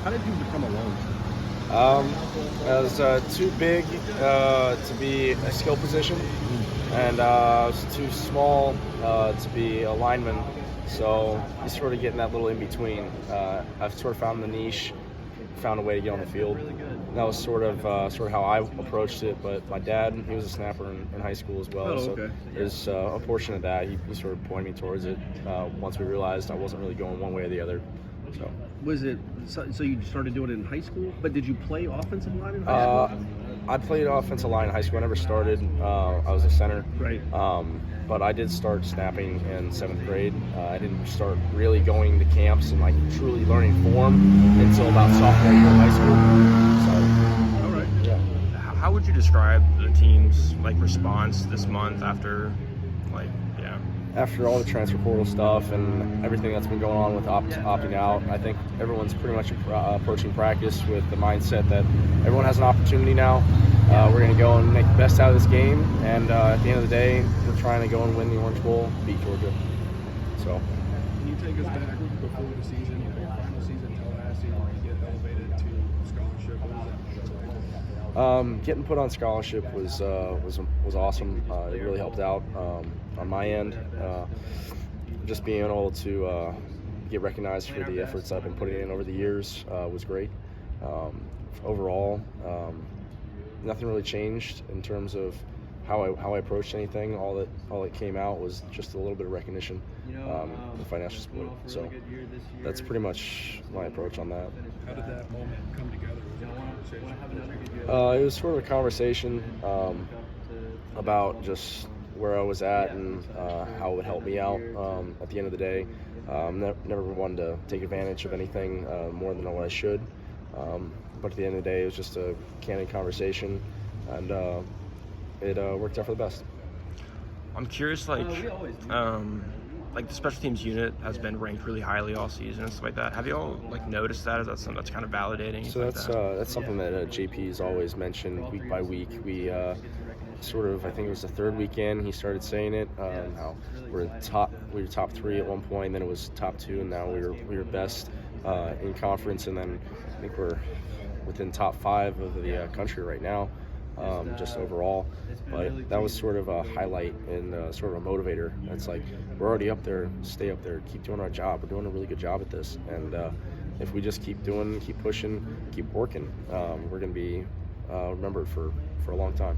How did you become a lone? I was too big to be a skill position, and I was too small to be a lineman. So you sort of get in that little in between. I've sort of found the niche, found a way to get on the field. And that was sort of how I approached it. But my dad, he was a snapper in high school as well. Oh, So okay. there's a portion of that. He sort of pointed me towards it once we realized I wasn't really going one way or the other. So. Was it so you started doing it in high school? But did you play offensive line in high school? I played offensive line in high school. I never started. I was a center. Right. But I did start snapping in 7th grade. I didn't start really going to camps and like truly learning form until about sophomore year of high school. So, All right. yeah. How would you describe the team's response this month after After all the transfer portal stuff and everything that's been going on with opting out, I think everyone's pretty much approaching practice with the mindset that everyone has an opportunity now. We're going to go and make the best out of this game, and at the end of the day, we're trying to go and win the Orange Bowl, beat Georgia. So. Can you take us back before the season, your final season, Tallahassee, when you get elevated to scholarship? What was that? Getting put on scholarship was awesome. It really helped out on my end. Just being able to get recognized for the efforts I've been putting in over the years was great. Overall, nothing really changed in terms of how I approached anything. All that came out was just a little bit of recognition, the financial support. So that's pretty much my approach on that. How did that moment come together? Was it a conversation? It was sort of a conversation about just where I was at and how it would help me out at the end of the day. Never wanted to take advantage of anything more than what I should. But at the end of the day, it was just a candid conversation, and it worked out for the best. I'm curious, the special teams unit has been ranked really highly all season and stuff like that. Have you all noticed that? Is that something that's kind of validating? So that's something that JP's always mentioned week by week. We I think it was the third weekend he started saying it. How we were top 3 at one point, then it was top 2, and now we were best in conference, and then I think we're within top 5 of the country right now. Just overall, but that was sort of a highlight and sort of a motivator. It's like we're already up there, stay up there, keep doing our job. We're doing a really good job at this, and if we just keep pushing, keep working, we're going to be remembered for a long time.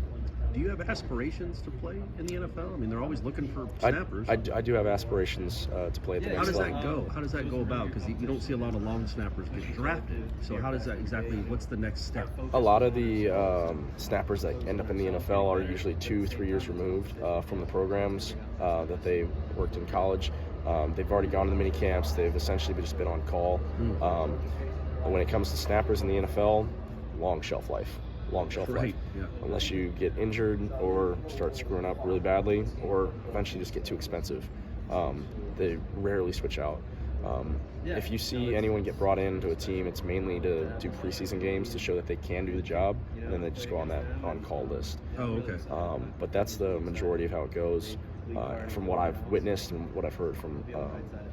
Do you have aspirations to play in the NFL? I mean, they're always looking for snappers. I do have aspirations to play at the next level. How does that go? How does that go about? Because you don't see a lot of long snappers get drafted. So how does that exactly? What's the next step? A lot of the snappers that end up in the NFL are usually 2-3 years removed from the programs that they worked in college. They've already gone to the mini camps. They've essentially just been on call. When it comes to snappers in the NFL, long shelf life. Right, yeah. Unless you get injured or start screwing up really badly or eventually just get too expensive. They rarely switch out. If you see anyone get brought into a team, it's mainly to do preseason games to show that they can do the job, and then they just go on that on-call list. Oh, okay. But that's the majority of how it goes, from what I've witnessed and what I've heard from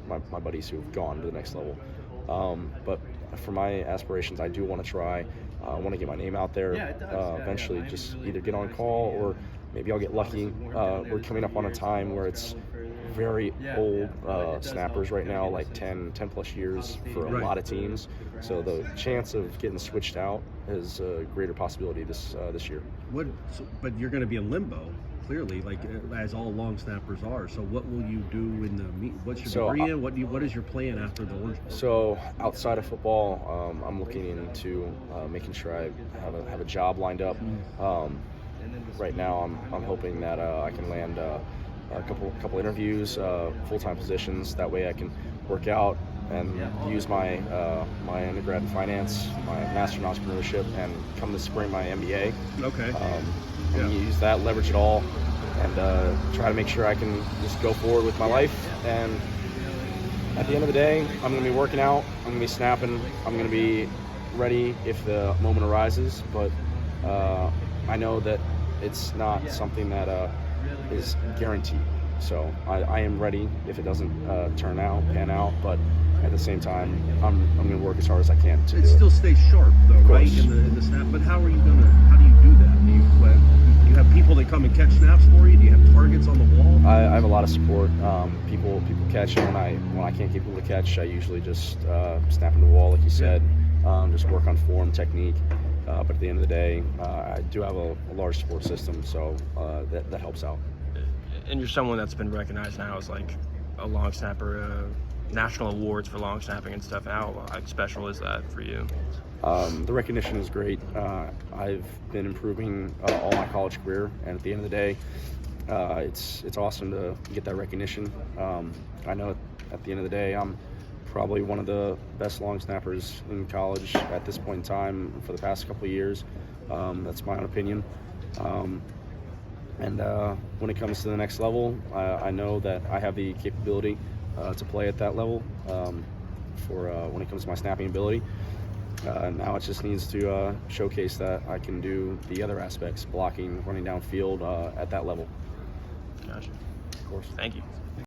my buddies who've gone to the next level. But for my aspirations, I do want to try. I want to get my name out there, eventually just either get on call or maybe I'll get lucky. We're coming up on a time where it's very old snappers right now, like 10 plus years for a lot of teams. So the chance of getting switched out is a greater possibility this year. But you're going to be in limbo, clearly, as all long snappers are. So what will you do in the what's your degree in? What is your plan after the Orange Bowl? So outside of football, I'm looking into making sure I have a job lined up. Right now, I'm hoping that I can land a couple interviews, full-time positions. That way, I can work out and use my undergrad in finance, my master in entrepreneurship, and come this spring my MBA. Okay. And use that, leverage it all, and try to make sure I can just go forward with my life. And at the end of the day, I'm going to be working out, I'm going to be snapping, I'm going to be ready if the moment arises. But I know that it's not something that is guaranteed. So I am ready if it doesn't pan out. But at the same time, I'm going to work as hard as I can to It do still it. stays sharp, though, right? course. In the snap. But how do you do that? Do you have people that come and catch snaps for you? Do you have targets on the wall? I have a lot of support. People catch, and when I can't get people to catch, I usually just snap into the wall, like you said. Just work on form, technique. But at the end of the day, I do have a large support system, so that helps out. And you're someone that's been recognized now as like a long snapper, national awards for long snapping and stuff. How special is that for you? The recognition is great. I've been improving all my college career, and at the end of the day, it's awesome to get that recognition. I know at the end of the day, I'm probably one of the best long snappers in college at this point in time for the past couple of years. That's my own opinion. And when it comes to the next level, I know that I have the capability to play at that level for when it comes to my snapping ability. Now it just needs to showcase that I can do the other aspects, blocking, running downfield at that level. Gotcha. Of course. Thank you.